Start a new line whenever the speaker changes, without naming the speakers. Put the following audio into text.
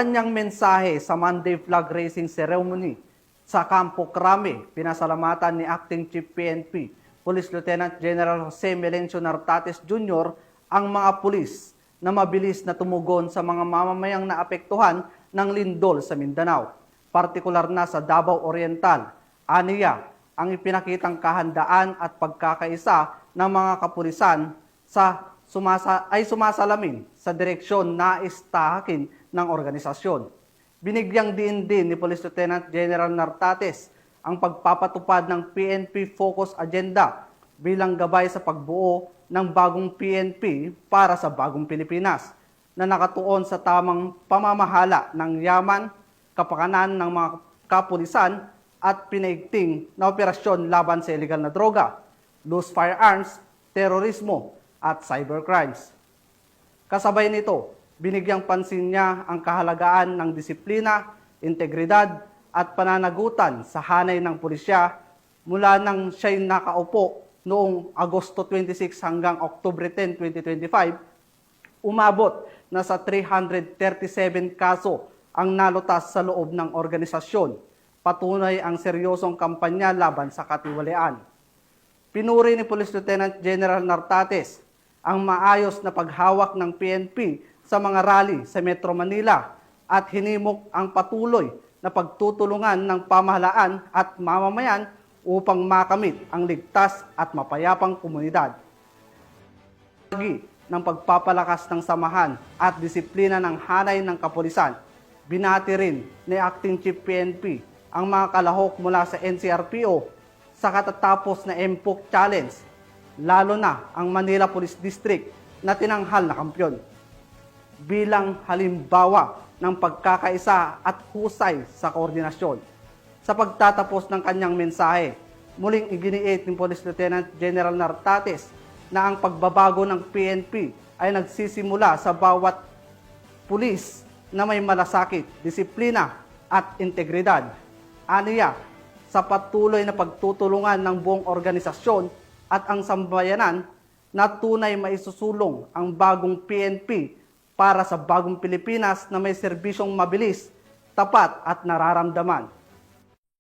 kanyang mensahe sa Monday Flag Raising Ceremony sa Campo Crame, pinasalamatan ni Acting Chief PNP, Police Lieutenant General Jose Melencio Nartates Jr. ang mga pulis na mabilis na tumugon sa mga mamamayang naapektuhan ng lindol sa Mindanao, partikular na sa Davao Oriental. Aniya ang ipinakitang kahandaan at pagkakaisa ng mga kapulisan ay sumasalamin sa direksyon na istahakin ng organisasyon. Binigyang diin din ni Police Lieutenant General Nartates ang pagpapatupad ng PNP Focus Agenda bilang gabay sa pagbuo ng bagong PNP para sa bagong Pilipinas na nakatuon sa tamang pamamahala ng yaman, kapakanan ng mga kapulisan at pinaigting na operasyon laban sa illegal na droga, loose firearms, terorismo at cybercrimes. Kasabay nito, binigyang pansin niya ang kahalagaan ng disiplina, integridad at pananagutan sa hanay ng pulisya mula nang siya'y nakaupo noong Agosto 26 hanggang Oktubre 10, 2025, umabot na sa 337 kaso ang nalutas sa loob ng organisasyon. Patunay ang seryosong kampanya laban sa katiwalian. Pinuri ni Police Lieutenant General Nartates ang maayos na paghawak ng PNP sa mga rally sa Metro Manila at hinimok ang patuloy na pagtutulungan ng pamahalaan at mamamayan upang makamit ang ligtas at mapayapang komunidad. Ng pagpapalakas ng samahan at disiplina ng hanay ng kapulisan, binati rin ni Acting Chief PNP ang mga kalahok mula sa NCRPO sa katatapos na MPOC Challenge, lalo na ang Manila Police District na tinanghal na kampyon. Bilang halimbawa ng pagkakaisa at husay sa koordinasyon. Sa pagtatapos ng kanyang mensahe, muling iginiit ni Police Lieutenant General Nartates na ang pagbabago ng PNP ay nagsisimula sa bawat pulis na may malasakit, disiplina at integridad. Aniya, sa patuloy na pagtutulungan ng buong organisasyon at ang sambayanan na tunay maisusulong ang bagong PNP para sa bagong Pilipinas na may serbisyong mabilis, tapat at nararamdaman.